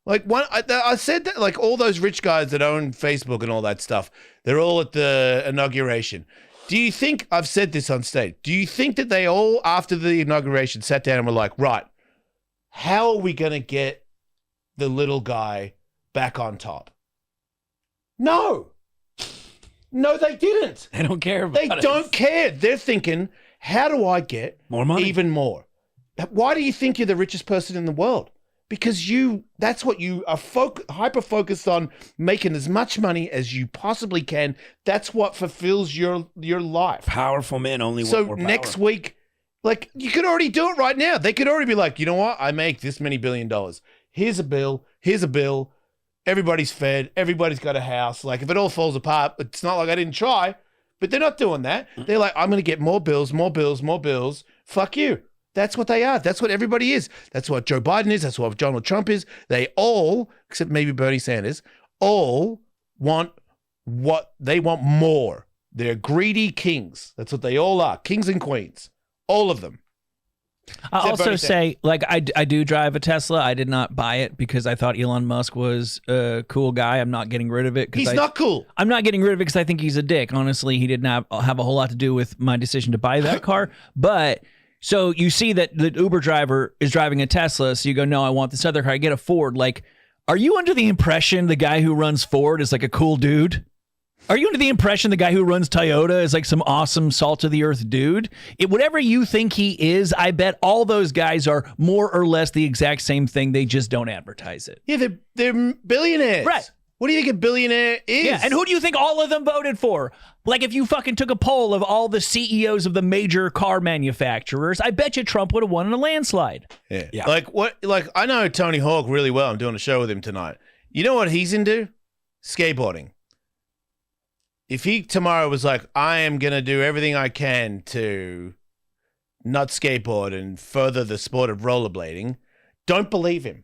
Like I said that like all those rich guys that own Facebook and all that stuff, they're all at the inauguration. Do you think, I've said this on stage, do you think that they all, after the inauguration, sat down and were like, right, how are we going to get the little guy back on top? No. No, they didn't. They don't care about it. They don't care. They're thinking, how do I get more money? Even more. Why do you think you're the richest person in the world? Because that's what you are hyper-focused on, making as much money as you possibly can. That's what fulfills your life. Powerful men only want more power. Next week, like, you could already do it right now. They could already be like, you know what? I make this many $1 billion. Here's a bill. Here's a bill. Everybody's fed. Everybody's got a house. Like, if it all falls apart, it's not like I didn't try. But they're not doing that. They're like, I'm going to get more bills, more bills, more bills. Fuck you. That's what they are. That's what everybody is. That's what Joe Biden is. That's what Donald Trump is. They all, except maybe Bernie Sanders, all want what they want more. They're greedy kings. That's what they all are. Kings and queens. All of them. I'll also say, like, I do drive a Tesla. I did not buy it because I thought Elon Musk was a cool guy. I'm not getting rid of it. He's not cool. I'm not getting rid of it because I think he's a dick. Honestly, he did not have a whole lot to do with my decision to buy that car. But so you see that the Uber driver is driving a Tesla. So you go, no, I want this other car. I get a Ford. Like, are you under the impression the guy who runs Ford is like a cool dude? Are you under the impression the guy who runs Toyota is like some awesome salt of the earth dude? Whatever you think he is, I bet all those guys are more or less the exact same thing. They just don't advertise it. Yeah, they're billionaires. Right. What do you think a billionaire is? Yeah, and who do you think all of them voted for? Like, if you fucking took a poll of all the CEOs of the major car manufacturers, I bet you Trump would have won in a landslide. Yeah. Like, I know Tony Hawk really well. I'm doing a show with him tonight. You know what he's into? Skateboarding. If he tomorrow was like, I am going to do everything I can to not skateboard and further the sport of rollerblading, don't believe him.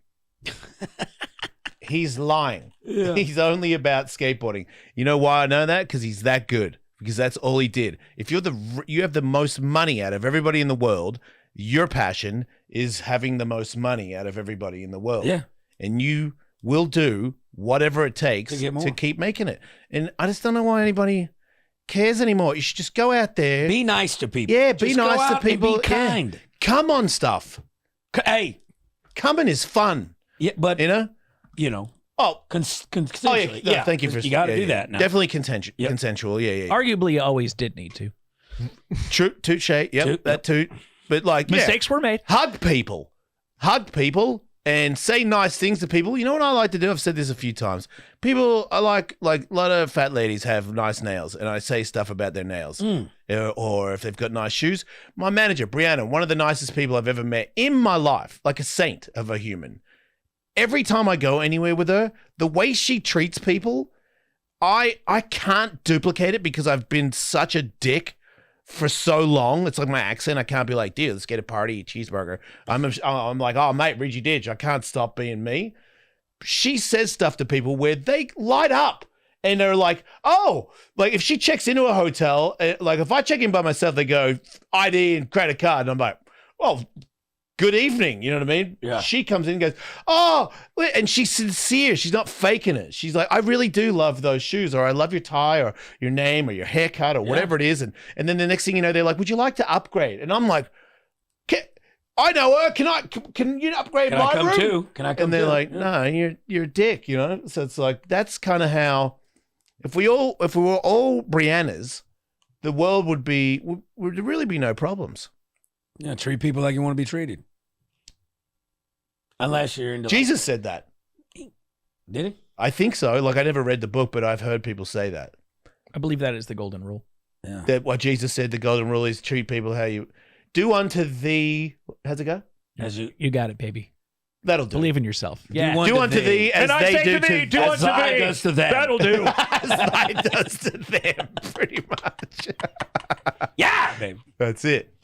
He's lying. Yeah. He's only about skateboarding. You know why I know that? Because he's that good. Because that's all he did. If you have the most money out of everybody in the world, your passion is having the most money out of everybody in the world. Yeah. And you will do whatever it takes to keep making it. And I just don't know why anybody cares anymore. You should just go out there. Be nice to people. Yeah, be nice to people. Be kind. Yeah. Come on stuff. Hey. Coming is fun. Yeah, but you know. Oh, consensually. Yeah, thank you for. You got to do that now. Definitely consensual. Yeah. Arguably, you always did need to. True, touche. Yep, that too. But like mistakes were made. Hug people, and say nice things to people. You know what I like to do? I've said this a few times. People are like a lot of fat ladies have nice nails, and I say stuff about their nails, or if they've got nice shoes. My manager, Brianna, one of the nicest people I've ever met in my life, like a saint of a human. Every time I go anywhere with her, the way she treats people, I can't duplicate it because I've been such a dick for so long. It's like my accent. I can't be like, dude, let's get a party, eat cheeseburger. I'm like, oh, mate, Reggie Ditch. I can't stop being me. She says stuff to people where they light up and they're like, oh, like if she checks into a hotel, like if I check in by myself, they go ID and credit card. And I'm like, well, good evening. You know what I mean? Yeah. She comes in and goes, oh, and she's sincere. She's not faking it. She's like, I really do love those shoes, or I love your tie or your name or your haircut or whatever it is. And then the next thing you know, they're like, would you like to upgrade? And I'm like, I know her. Can you upgrade my room? Too? Can I come And they're too? like, no, you're a dick, you know? So it's like, that's kind of how, if we were all Briannas, the world would really be no problems. Yeah, treat people like you want to be treated. Unless you're into Jesus said that. Did he? I think so. Like, I never read the book, but I've heard people say that. I believe that is the golden rule. Yeah. That what Jesus said, the golden rule is treat people how you do unto thee. How's it go? As you got it, baby. That'll do. Believe in yourself. Yeah. Do unto thee as they do to do unto I thee. does to them. That'll do. As I does to them, pretty much. Yeah, baby. That's it.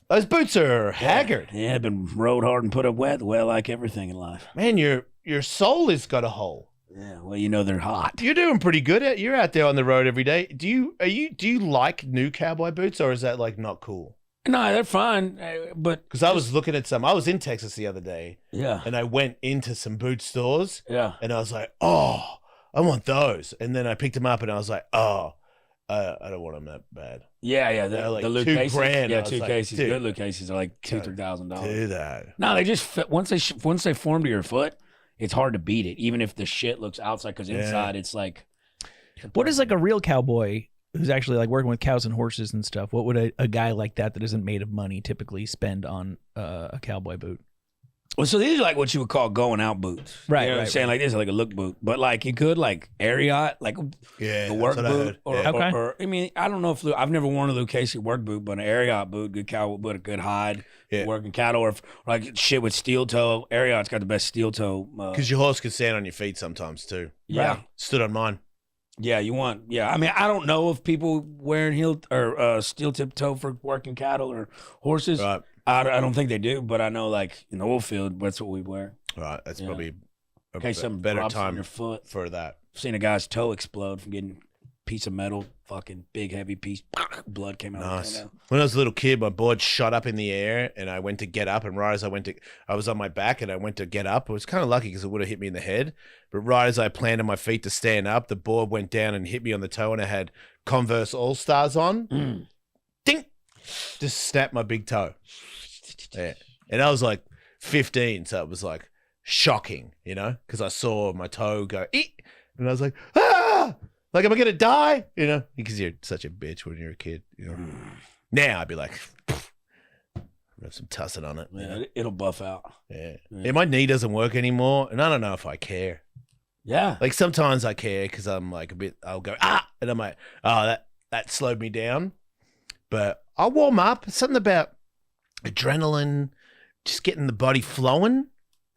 Those boots are haggard. Yeah, been rode hard and put up wet. Well, like everything in life. Man, your soul has got a hole. Yeah, well, you know they're hot. You're doing pretty good. You're out there on the road every day. Do you like new cowboy boots, or is that like not cool? No, they're fine, but Because I was looking at some. I was in Texas the other day, yeah, and I went into some boot stores, yeah. and I was like, oh, I want those. And then I picked them up, and I was like, oh, I don't want them that bad. Yeah. They're like the Luke $2,000. Cases. Yeah, I was two like, cases. dude, Good Luke cases are like $2,000-$3,000. Do that. No, they just fit, once they form to your foot, it's hard to beat it. Even if the shit looks outside, because inside it's like. What is like a real cowboy who's actually like working with cows and horses and stuff? What would a guy like that isn't made of money typically spend on a cowboy boot? Well, so these are like what you would call going out boots. Right, You know what I'm saying? Like this is like a look boot. But like you could like Ariat, like the work boot. Or I mean, I don't know if I've never worn a Luke Casey work boot, but an Ariat boot, good cowboy boot, a good hide, working cattle, or like shit with steel toe. Ariat's got the best steel toe. Because your horse can stand on your feet sometimes too. Yeah. Right. Stood on mine. Yeah, you want. Yeah, I mean, I don't know if people wearing heel or steel tip toe for working cattle or horses. Right. I don't think they do, but I know like in the oil field, that's what we wear. Right. That's probably a In case something better drops on time your foot. for that. I've seen a guy's toe explode from getting a piece of metal, fucking big heavy piece, blood came out. Nice. When I was a little kid, my board shot up in the air, and I went to get up, and right as I was on my back, and I went to get up. I was kind of lucky because it would have hit me in the head, but right as I planted my feet to stand up, the board went down and hit me on the toe, and I had Converse All Stars on. Ding! Just snapped my big toe. Yeah. And I was like 15, so it was like shocking, you know, because I saw my toe go, eek! And I was like, ah! Like, am I going to die? You know, because you're such a bitch when you're a kid, you know. Now I'd be like, have some tussin on it. Yeah, it'll buff out. Yeah. My knee doesn't work anymore, and I don't know if I care. Yeah. Like, sometimes I care because I'm like I'll go, and I'm like, oh, that slowed me down. But I'll warm up. Something about adrenaline, just getting the body flowing,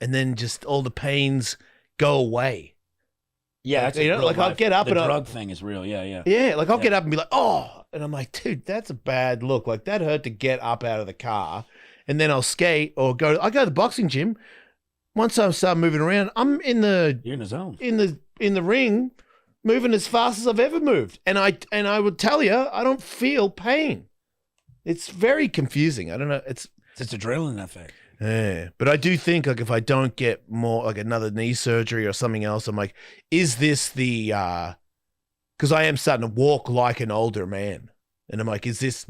and then just all the pains go away. Yeah, like, you know, like I'll get up the and drug thing is real. Yeah. Yeah, like I'll get up and be like, oh, and I'm like, dude, that's a bad look. Like that hurt to get up out of the car, and then I'll skate or I go to the boxing gym. Once I start moving around, I'm in the you're in the zone in the ring, moving as fast as I've ever moved, and I would tell you, I don't feel pain. It's very confusing. I don't know. It's adrenaline effect. Yeah, but I do think like if I don't get more like another knee surgery or something else, I'm like, is this the? Because I am starting to walk like an older man, and I'm like, is this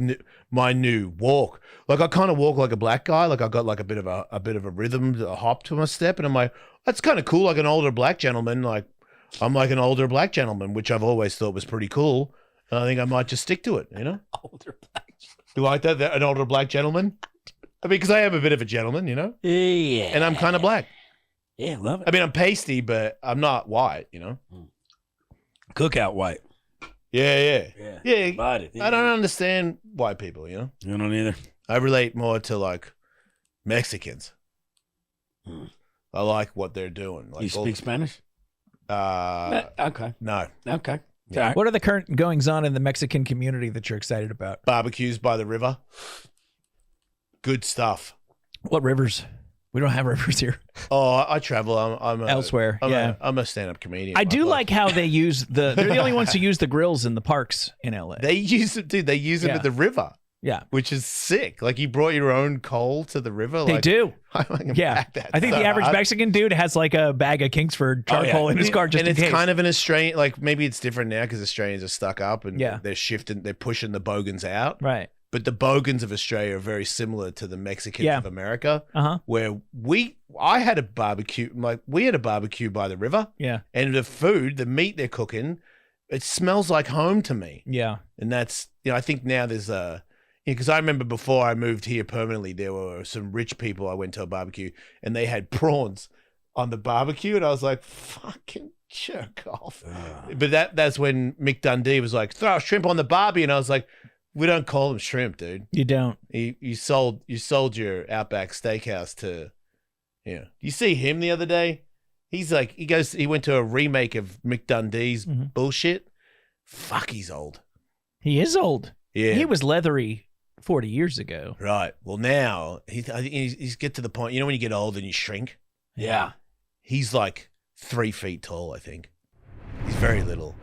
my new walk? Like I kind of walk like a black guy, like I got like a bit of a rhythm, a hop to my step, and I'm like, that's kind of cool, like an older black gentleman. Like I'm like an older black gentleman, which I've always thought was pretty cool. And I think I might just stick to it, you know. Older black. You like that? An older black gentleman? I mean, because I am a bit of a gentleman, you know? Yeah. And I'm kind of black. Yeah, love it. I mean, I'm pasty, but I'm not white, you know? Cookout white. Yeah. Yeah. I don't understand white people, you know? You don't either. I relate more to, like, Mexicans. I like what they're doing. Like, you speak Spanish? Okay. No. Okay. Yeah. What are the current goings on in the Mexican community that you're excited about? Barbecues by the river. Good stuff. What rivers? We don't have rivers here. Oh, I travel. I'm elsewhere. I'm a stand-up comedian. I do like how they use they're the only ones who use the grills in the parks in LA. They use it, dude. They use them at the river. Yeah. Which is sick. Like you brought your own coal to the river. They like, do. I think the average Mexican dude has like a bag of Kingsford charcoal in his car just in case. And it's kind of an Australian, like maybe it's different now because Australians are stuck up and they're pushing the bogans out. Right. But the bogans of Australia are very similar to the Mexicans of America, where I had a barbecue, like we had a barbecue by the river. Yeah. And the meat they're cooking, it smells like home to me. Yeah. And that's, I think now there's because I remember before I moved here permanently, there were some rich people I went to a barbecue and they had prawns on the barbecue. And I was like, fucking jerk off. But that's when Mick Dundee was like, throw a shrimp on the barbie. And I was like, we don't call them shrimp, dude. You don't. You sold your Outback Steakhouse to, You see him the other day? He's like, he went to a remake of Mick Dundee's bullshit. Fuck, he's old. He is old. Yeah. He was leathery 40 years ago. Right. Well, now I think he's get to the point, when you get old and you shrink? Yeah. He's like 3 feet tall, I think. He's very little.